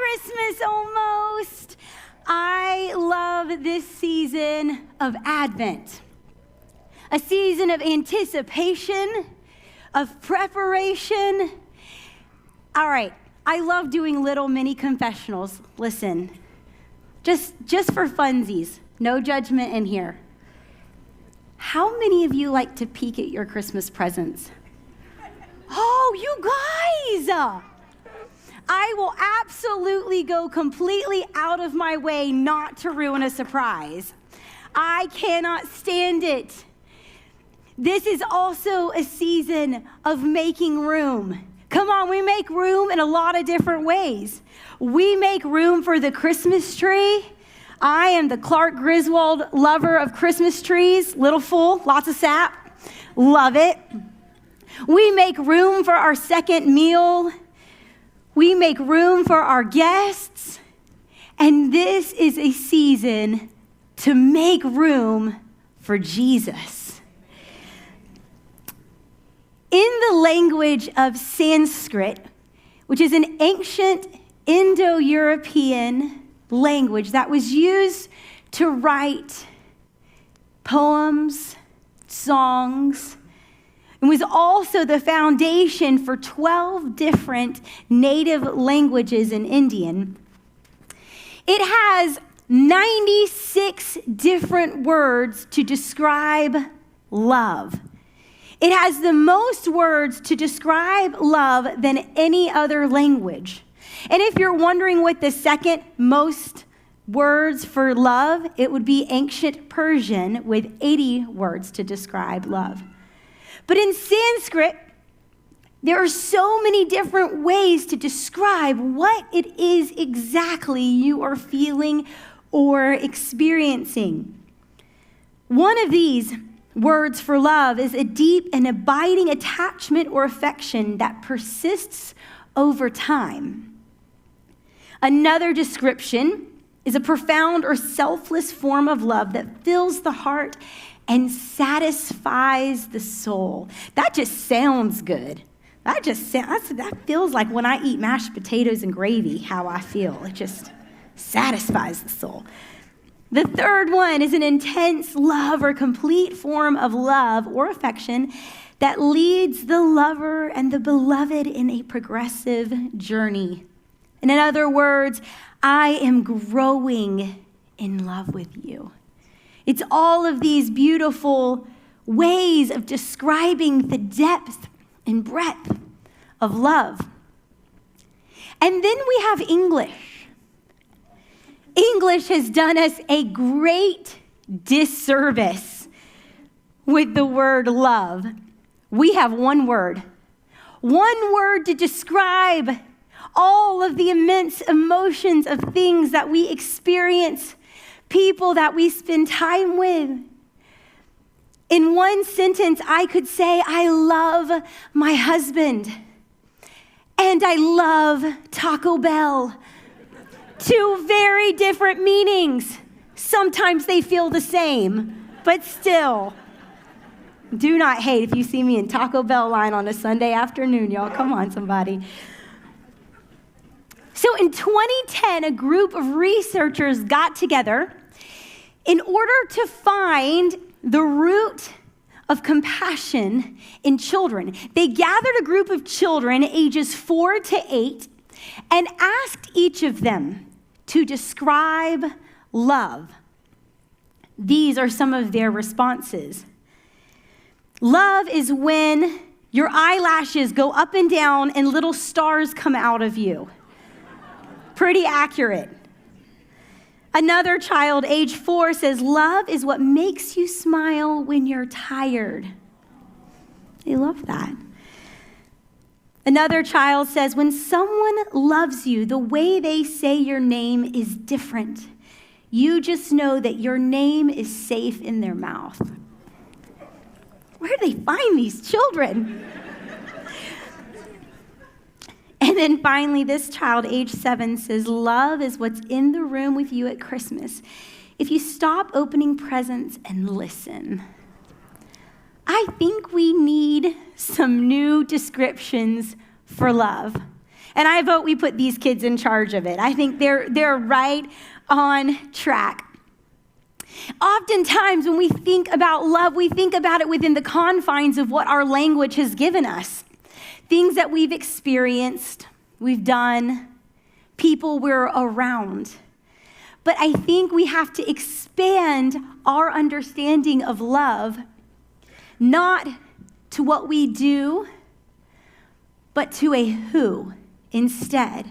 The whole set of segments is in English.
Christmas almost. I love this season of Advent, a season of anticipation, of preparation. All right, I love doing little mini confessionals. Listen, just for funsies, no judgment in here. How many of you like to peek at your Christmas presents? Oh, you guys! I will absolutely go completely out of my way not to ruin a surprise. I cannot stand it. This is also a season of making room. Come on, we make room in a lot of different ways. We make room for the Christmas tree. I am the Clark Griswold lover of Christmas trees. Little full, lots of sap. Love it. We make room for our second meal. We make room for our guests. And this is a season to make room for Jesus. In the language of Sanskrit, which is an ancient Indo-European language that was used to write poems, songs, and was also the foundation for 12 different native languages in Indian. It has 96 different words to describe love. It has the most words to describe love than any other language. And if you're wondering what the second most words for love, it would be ancient Persian with 80 words to describe love. But in Sanskrit, there are so many different ways to describe what it is exactly you are feeling or experiencing. One of these words for love is a deep and abiding attachment or affection that persists over time. Another description is a profound or selfless form of love that fills the heart and satisfies the soul. That just sounds good. That feels like when I eat mashed potatoes and gravy, how I feel. It just satisfies the soul. The third one is an intense love or complete form of love or affection that leads the lover and the beloved in a progressive journey. And in other words, I am growing in love with you. It's all of these beautiful ways of describing the depth and breadth of love. And then we have English. English has done us a great disservice with the word love. We have one word to describe all of the immense emotions of things that we experience, people that we spend time with. In one sentence, I could say, I love my husband and I love Taco Bell. Two very different meanings. Sometimes they feel the same, but still. Do not hate if you see me in Taco Bell line on a Sunday afternoon, y'all. Come on, somebody. So in 2010, a group of researchers got together in order to find the root of compassion in children. They gathered a group of children ages 4 to 8 and asked each of them to describe love. These are some of their responses. Love is when your eyelashes go up and down and little stars come out of you. Pretty accurate. Another child, age 4, says, love is what makes you smile when you're tired. They love that. Another child says, when someone loves you, the way they say your name is different. You just know that your name is safe in their mouth. Where do they find these children? And then finally, this child, age 7, says, love is what's in the room with you at Christmas. If you stop opening presents and listen. I think we need some new descriptions for love. And I vote we put these kids in charge of it. I think they're right on track. Oftentimes when we think about love, we think about it within the confines of what our language has given us. Things that we've experienced, we've done, people we're around. But I think we have to expand our understanding of love, not to what we do, but to a who instead.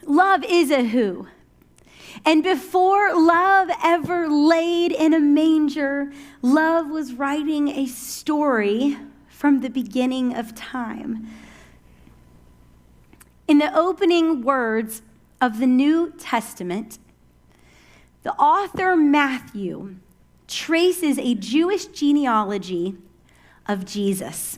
Love is a who. And before love ever laid in a manger, love was writing a story from the beginning of time. In the opening words of the New Testament, the author Matthew traces a Jewish genealogy of Jesus.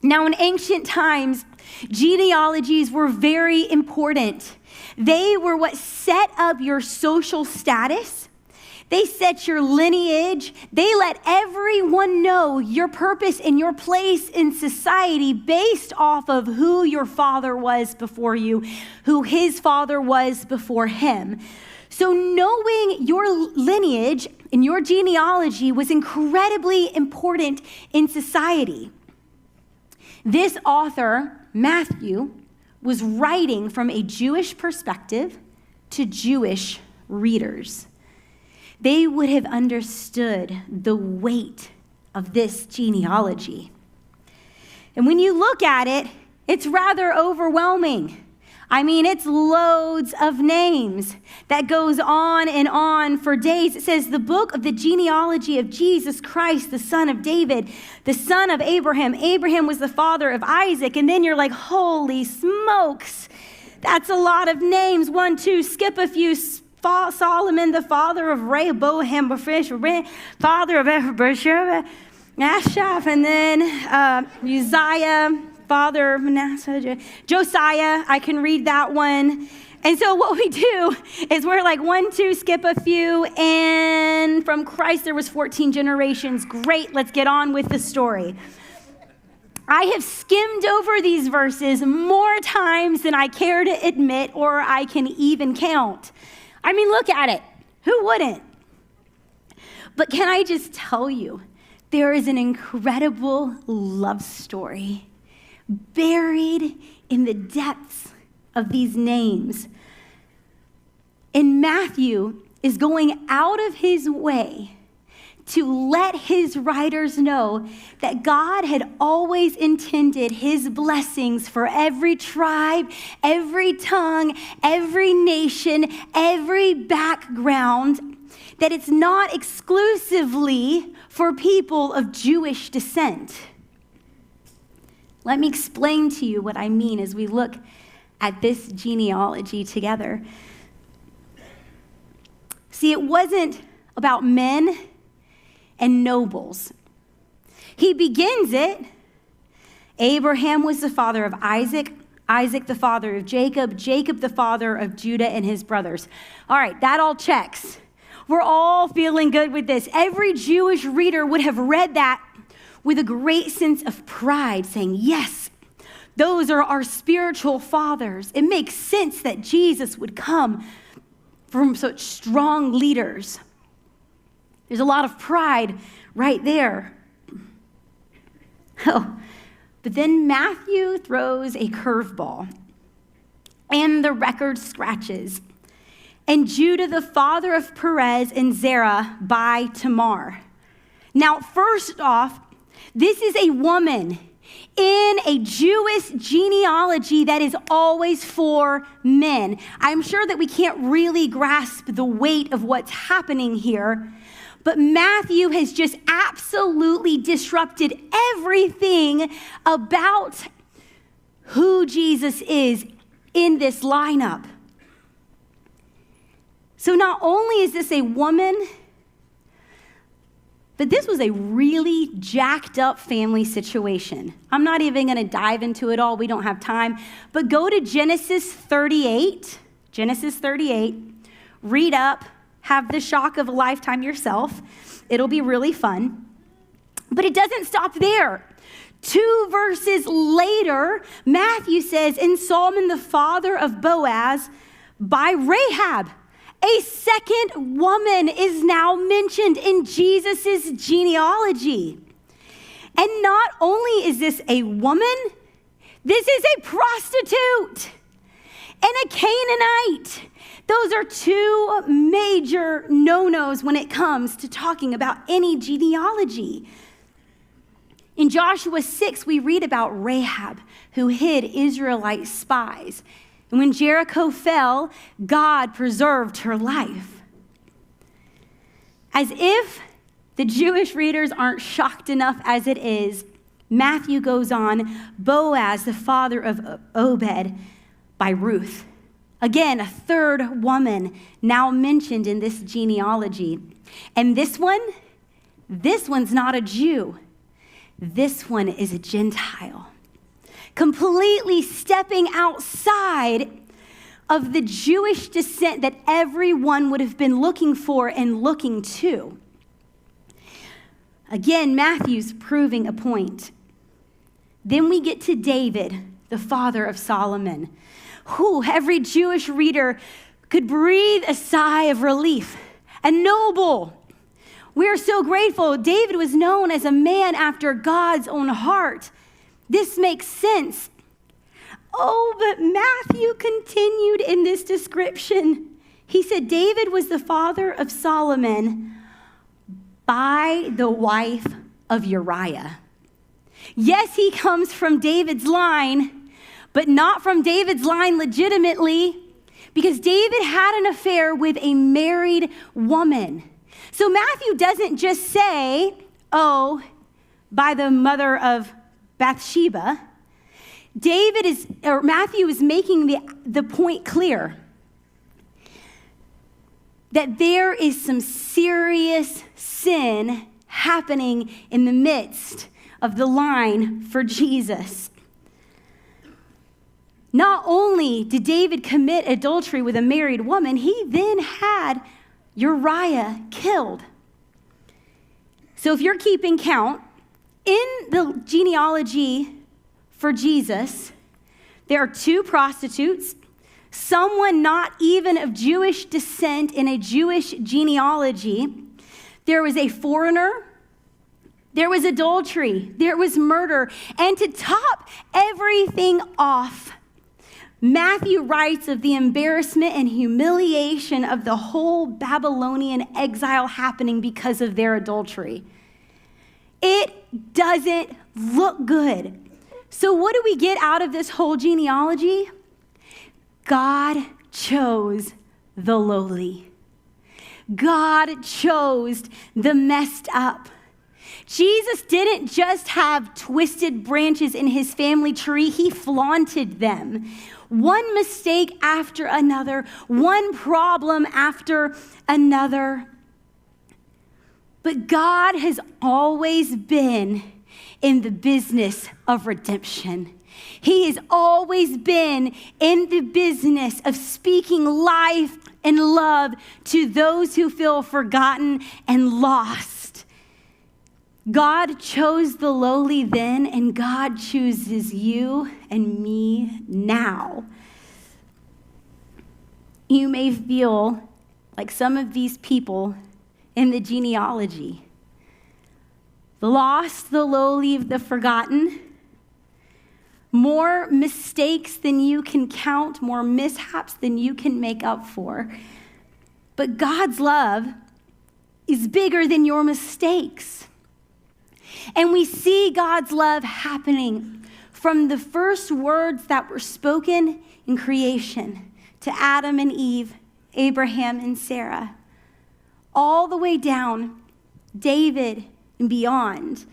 Now, in ancient times, genealogies were very important. They were what set up your social status. They set your lineage. They let everyone know your purpose and your place in society based off of who your father was before you, who his father was before him. So knowing your lineage and your genealogy was incredibly important in society. This author, Matthew, was writing from a Jewish perspective to Jewish readers. They would have understood the weight of this genealogy. And when you look at it, it's rather overwhelming. I mean, it's loads of names that goes on and on for days. It says the book of the genealogy of Jesus Christ, the son of David, the son of Abraham. Abraham was the father of Isaac. And then you're like, holy smokes, that's a lot of names. 1, 2, skip a few. Solomon, the father of Rehoboam, father of Ashaph, and then Uzziah, father of Manasseh, Josiah. I can read that one. And so what we do is we're like 1, 2, skip a few, and from Christ there was 14 generations. Great, let's get on with the story. I have skimmed over these verses more times than I care to admit or I can even count. I mean, look at it. Who wouldn't? But can I just tell you, there is an incredible love story buried in the depths of these names. And Matthew is going out of his way to let his writers know that God had always intended his blessings for every tribe, every tongue, every nation, every background, that it's not exclusively for people of Jewish descent. Let me explain to you what I mean as we look at this genealogy together. See, it wasn't about men and nobles. He begins it. Abraham was the father of Isaac, Isaac the father of Jacob, Jacob the father of Judah and his brothers. All right, that all checks. We're all feeling good with this. Every Jewish reader would have read that with a great sense of pride, saying, yes, those are our spiritual fathers. It makes sense that Jesus would come from such strong leaders. There's a lot of pride right there. Oh, but then Matthew throws a curveball, and the record scratches. And Judah, the father of Perez and Zerah, by Tamar. Now, first off, this is a woman in a Jewish genealogy that is always for men. I'm sure that we can't really grasp the weight of what's happening here. But Matthew has just absolutely disrupted everything about who Jesus is in this lineup. So not only is this a woman, but this was a really jacked up family situation. I'm not even going to dive into it all. We don't have time. But go to Genesis 38. Genesis 38. Read up. Have the shock of a lifetime yourself. It'll be really fun. But it doesn't stop there. 2 verses later, Matthew says, and Solomon, the father of Boaz, by Rahab. A second woman is now mentioned in Jesus' genealogy. And not only is this a woman, this is a prostitute and a Canaanite. Those are 2 major no-nos when it comes to talking about any genealogy. In Joshua 6, we read about Rahab, who hid Israelite spies. And when Jericho fell, God preserved her life. As if the Jewish readers aren't shocked enough as it is, Matthew goes on, Boaz, the father of Obed, by Ruth. Again, a 3rd woman now mentioned in this genealogy. And this one's not a Jew. This one is a Gentile, completely stepping outside of the Jewish descent that everyone would have been looking for and looking to. Again, Matthew's proving a point. Then we get to David, the father of Solomon. Every Jewish reader could breathe a sigh of relief. A noble. We are so grateful. David was known as a man after God's own heart. This makes sense. Oh, but Matthew continued in this description. He said David was the father of Solomon by the wife of Uriah. Yes, he comes from David's line, but not from David's line legitimately, because David had an affair with a married woman. So Matthew doesn't just say, by the mother of Bathsheba. Matthew is making the point clear that there is some serious sin happening in the midst of the line for Jesus. Not only did David commit adultery with a married woman, he then had Uriah killed. So if you're keeping count, in the genealogy for Jesus, there are 2 prostitutes, someone not even of Jewish descent in a Jewish genealogy. There was a foreigner, there was adultery, there was murder, and to top everything off, Matthew writes of the embarrassment and humiliation of the whole Babylonian exile happening because of their adultery. It doesn't look good. So what do we get out of this whole genealogy? God chose the lowly. God chose the messed up. Jesus didn't just have twisted branches in his family tree, he flaunted them. One mistake after another, one problem after another. But God has always been in the business of redemption. He has always been in the business of speaking life and love to those who feel forgotten and lost. God chose the lowly then, and God chooses you and me now. You may feel like some of these people in the genealogy. The lost, the lowly, the forgotten. More mistakes than you can count, more mishaps than you can make up for. But God's love is bigger than your mistakes. And we see God's love happening from the first words that were spoken in creation to Adam and Eve, Abraham and Sarah, all the way down, David and beyond.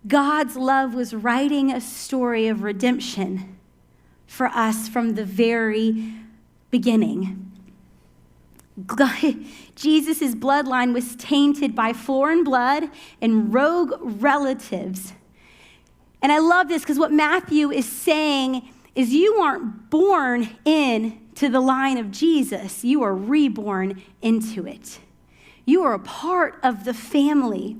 God's love was writing a story of redemption for us from the very beginning. Jesus' bloodline was tainted by foreign blood and rogue relatives. And I love this because what Matthew is saying is you aren't born into the line of Jesus. You are reborn into it. You are a part of the family.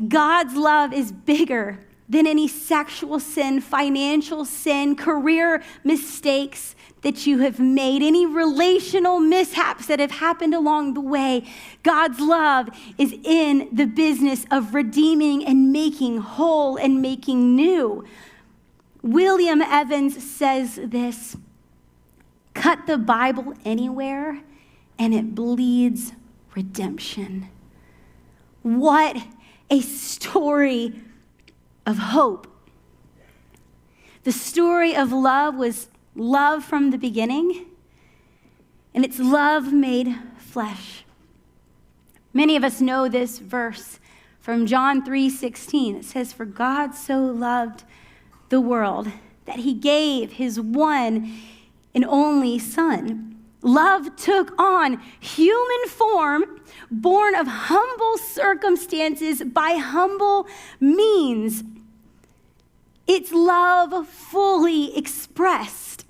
God's love is bigger than any sexual sin, financial sin, career mistakes that you have made, any relational mishaps that have happened along the way. God's love is in the business of redeeming and making whole and making new. William Evans says this: cut the Bible anywhere and it bleeds redemption. What a story of hope. The story of love was love from the beginning, and it's love made flesh. Many of us know this verse from John 3:16. It says, "For God so loved the world that he gave his one and only Son." Love took on human form, born of humble circumstances by humble means. It's love fully expressed.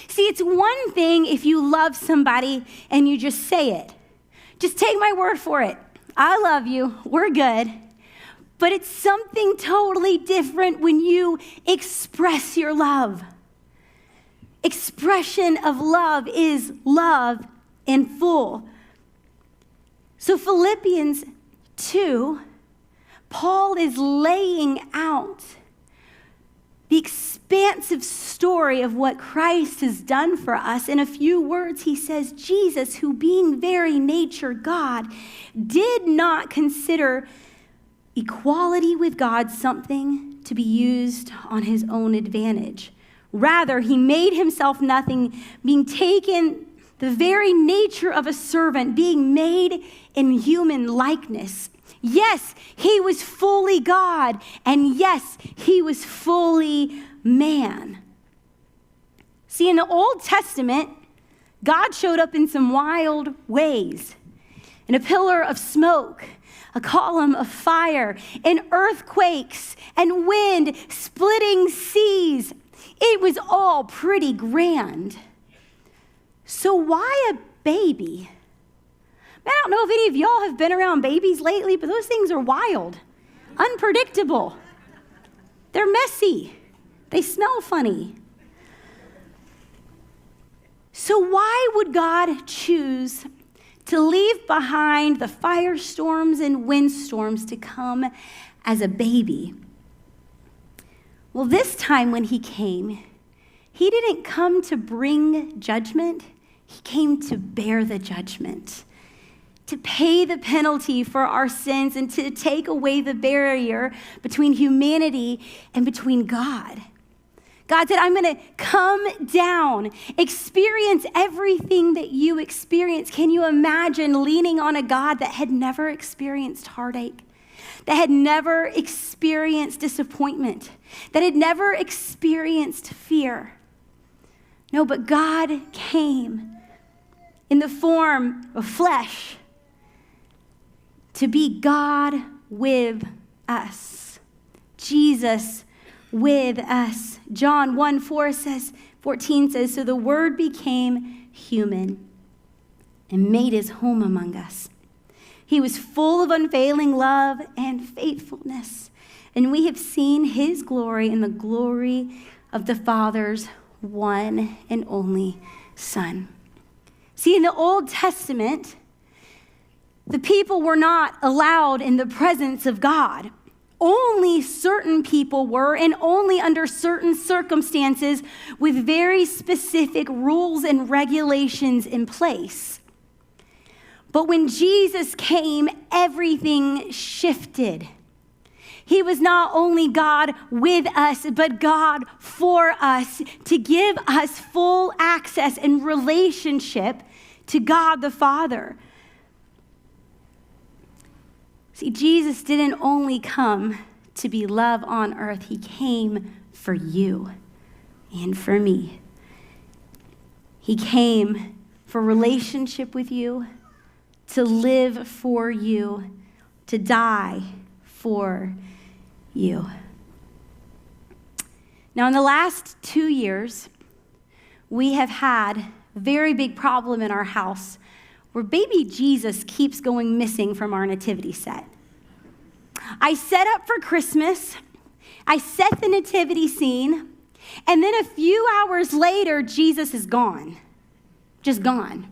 See, it's one thing if you love somebody and you just say it. Just take my word for it. I love you. We're good. But it's something totally different when you express your love. Expression of love is love in full. So Philippians 2, Paul is laying out the expansive story of what Christ has done for us. In a few words, he says, Jesus, who being very nature God, did not consider equality with God something to be used on his own advantage. Rather, he made himself nothing, being taken the very nature of a servant, being made in human likeness. Yes, he was fully God, and yes, he was fully man. See, in the Old Testament, God showed up in some wild ways. In a pillar of smoke, a column of fire, and earthquakes, and wind, splitting seas. It was all pretty grand. So why a baby? I don't know if any of y'all have been around babies lately, but those things are wild, unpredictable. They're messy. They smell funny. So why would God choose to leave behind the firestorms and windstorms to come as a baby? Well, this time when he came, he didn't come to bring judgment. He came to bear the judgment, to pay the penalty for our sins, and to take away the barrier between humanity and between God. God said, I'm going to come down, experience everything that you experience. Can you imagine leaning on a God that had never experienced heartache, that had never experienced disappointment, that had never experienced fear? No, but God came in the form of flesh to be God with us. Jesus with us. John 1:14 says, so the Word became human and made his home among us. He was full of unfailing love and faithfulness, and we have seen his glory in the glory of the Father's one and only Son. See, in the Old Testament, the people were not allowed in the presence of God. Only certain people were, and only under certain circumstances with very specific rules and regulations in place. But when Jesus came, everything shifted. He was not only God with us, but God for us, to give us full access and relationship to God the Father. See, Jesus didn't only come to be love on earth. He came for you and for me. He came for relationship with you, to live for you, to die for you. Now, in the last 2 years, we have had a very big problem in our house where baby Jesus keeps going missing from our nativity set. I set up for Christmas. I set the nativity scene. And then a few hours later, Jesus is gone. Just gone.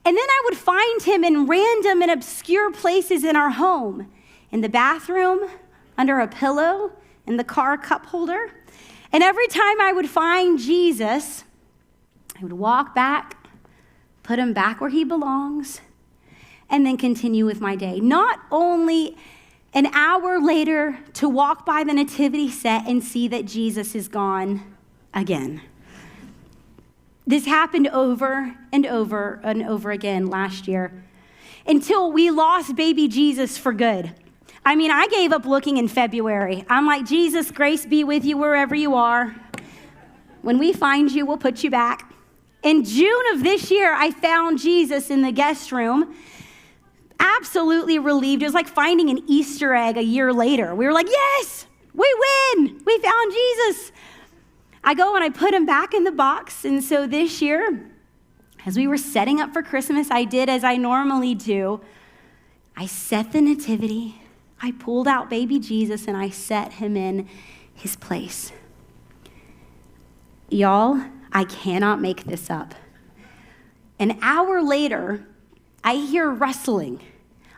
And then I would find him in random and obscure places in our home. In the bathroom, under a pillow, in the car cup holder. And every time I would find Jesus, I would walk back, put him back where he belongs, and then continue with my day. Not only an hour later to walk by the nativity set and see that Jesus is gone again. This happened over and over and over again last year until we lost baby Jesus for good. I mean, I gave up looking in February. I'm like, Jesus, grace be with you wherever you are. When we find you, we'll put you back. In June of this year, I found Jesus in the guest room, absolutely relieved. It was like finding an Easter egg a year later. We were like, yes, we win. We found Jesus. I go and I put him back in the box. And so this year, as we were setting up for Christmas, I did as I normally do. I set the nativity. I pulled out baby Jesus and I set him in his place. Y'all, I cannot make this up. An hour later, I hear rustling.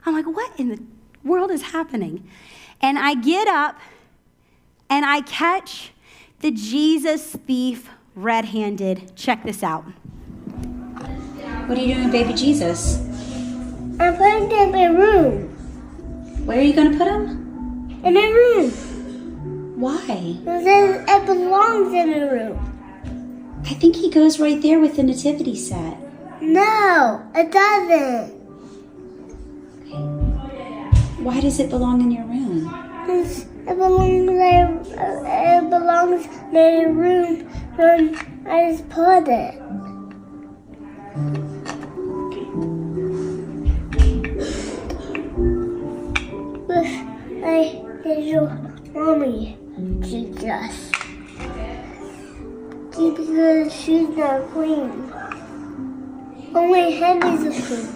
I'm like, what in the world is happening? And I get up and I catch the Jesus thief red-handed. Check this out. What are you doing with baby Jesus? I'm putting him in my room. Where are you going to put him? In my room. Why? Because it belongs in the room. I think he goes right there with the nativity set. No, it doesn't. Why does it belong in your room? Because it belongs in my room when I just put it. I did your mommy, Jesus. Because she's not clean. Only him is a clean.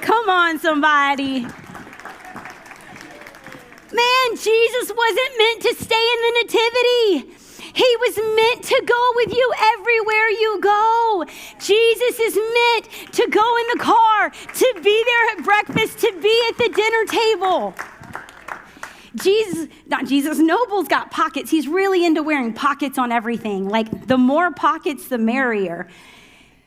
Come on, somebody. Man, Jesus wasn't meant to stay in the nativity. He was meant to go with you everywhere you go. Jesus is meant to go in the car, to be there at breakfast, to be at the dinner table. Noble's got pockets. He's really into wearing pockets on everything. Like, the more pockets, the merrier.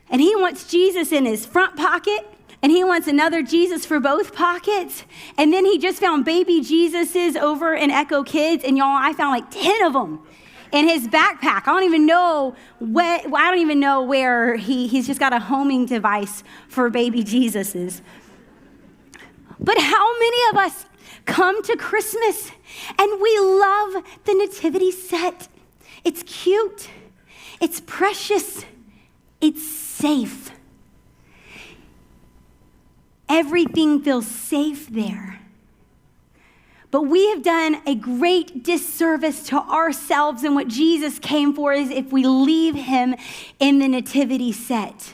And he wants Jesus in his front pocket, and he wants another Jesus for both pockets. And then he just found baby Jesuses over in Echo Kids, and y'all, I found like 10 of them in his backpack. I don't even know where he's just got a homing device for baby Jesuses. But how many of us come to Christmas and we love the nativity set? It's cute. It's precious. It's safe. Everything feels safe there. But we have done a great disservice to ourselves, and what Jesus came for is if we leave him in the nativity set.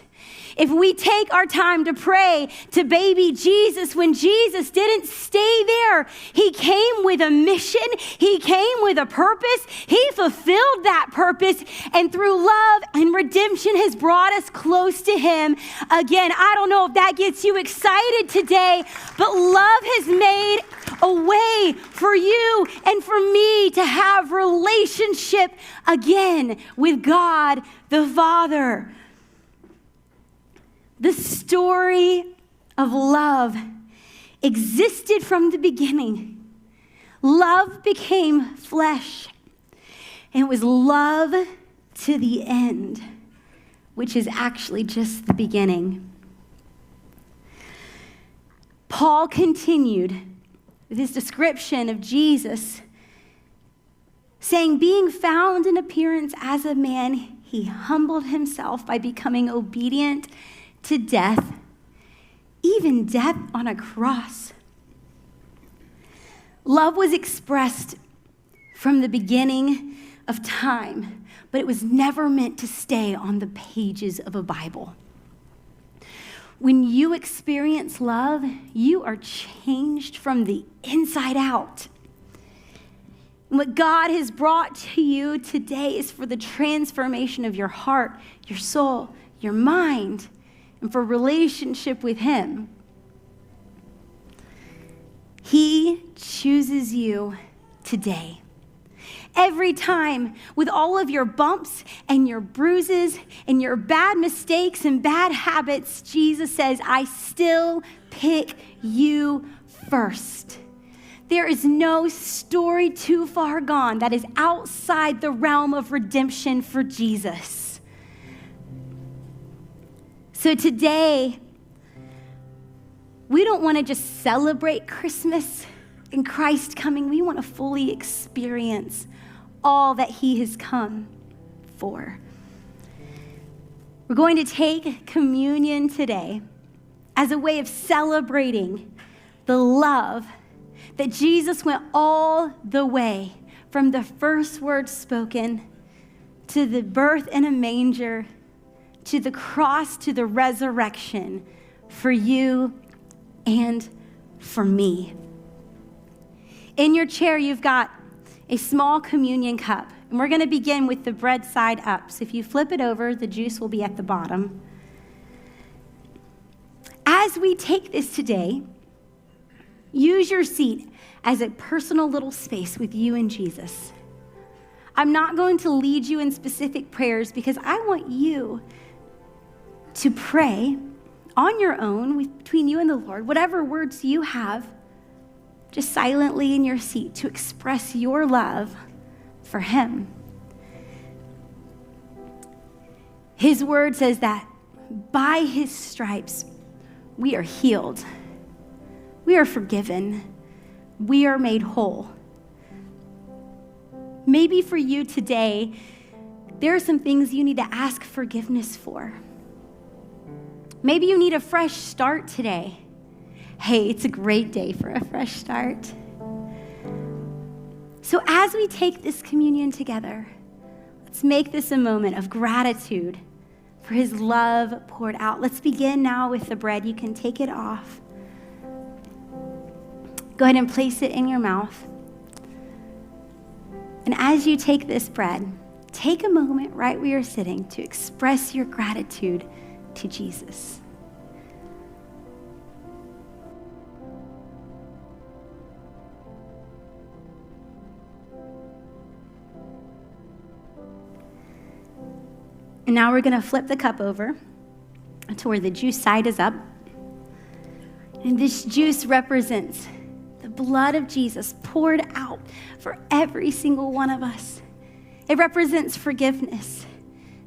If we take our time to pray to baby Jesus when Jesus didn't stay there, he came with a mission, he came with a purpose, he fulfilled that purpose, and through love and redemption has brought us close to him. Again, I don't know if that gets you excited today, but love has made a way for you and for me to have relationship again with God the Father. The story of love existed from the beginning. Love became flesh. And it was love to the end, which is actually just the beginning. Paul continued with his description of Jesus, saying, being found in appearance as a man, he humbled himself by becoming obedient to death, even death on a cross. Love was expressed from the beginning of time, but it was never meant to stay on the pages of a Bible. when you experience love, you are changed from the inside out. And what God has brought to you today is for the transformation of your heart, your soul, your mind, and for relationship with Him. He chooses you today. Every time, with all of your bumps and your bruises and your bad mistakes and bad habits, Jesus says, I still pick you first. There is no story too far gone that is outside the realm of redemption for Jesus. So today, we don't want to just celebrate Christmas and Christ coming. We want to fully experience all that He has come for. We're going to take communion today as a way of celebrating the love that Jesus went all the way from the first word spoken to the birth in a manger, to the cross, to the resurrection for you and for me. In your chair, you've got a small communion cup, and we're going to begin with the bread side up. So if you flip it over, the juice will be at the bottom. As we take this today, use your seat as a personal little space with you and Jesus. I'm not going to lead you in specific prayers because I want you to pray on your own between you and the Lord, whatever words you have, just silently in your seat to express your love for Him. His word says that by His stripes, we are healed. We are forgiven. We are made whole. Maybe for you today, there are some things you need to ask forgiveness for. Maybe you need a fresh start today. Hey, it's a great day for a fresh start. So as we take this communion together, let's make this a moment of gratitude for His love poured out. Let's begin now with the bread. You can take it off. Go ahead and place it in your mouth. And as you take this bread, take a moment right where you're sitting to express your gratitude to Jesus. And now we're going to flip the cup over to where the juice side is up. And this juice represents the blood of Jesus poured out for every single one of us. It represents forgiveness.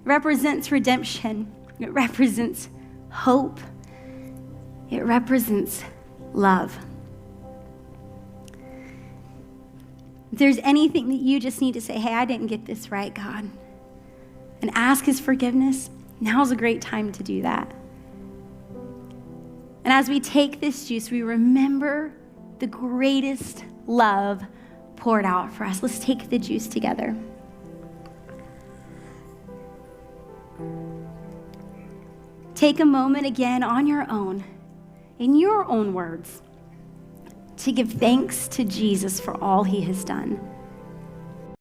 It represents redemption. It represents hope. It represents love. If there's anything that you just need to say, hey, I didn't get this right, God, and ask His forgiveness, now's a great time to do that. And as we take this juice, we remember the greatest love poured out for us. Let's take the juice together. Take a moment again on your own, in your own words, to give thanks to Jesus for all He has done.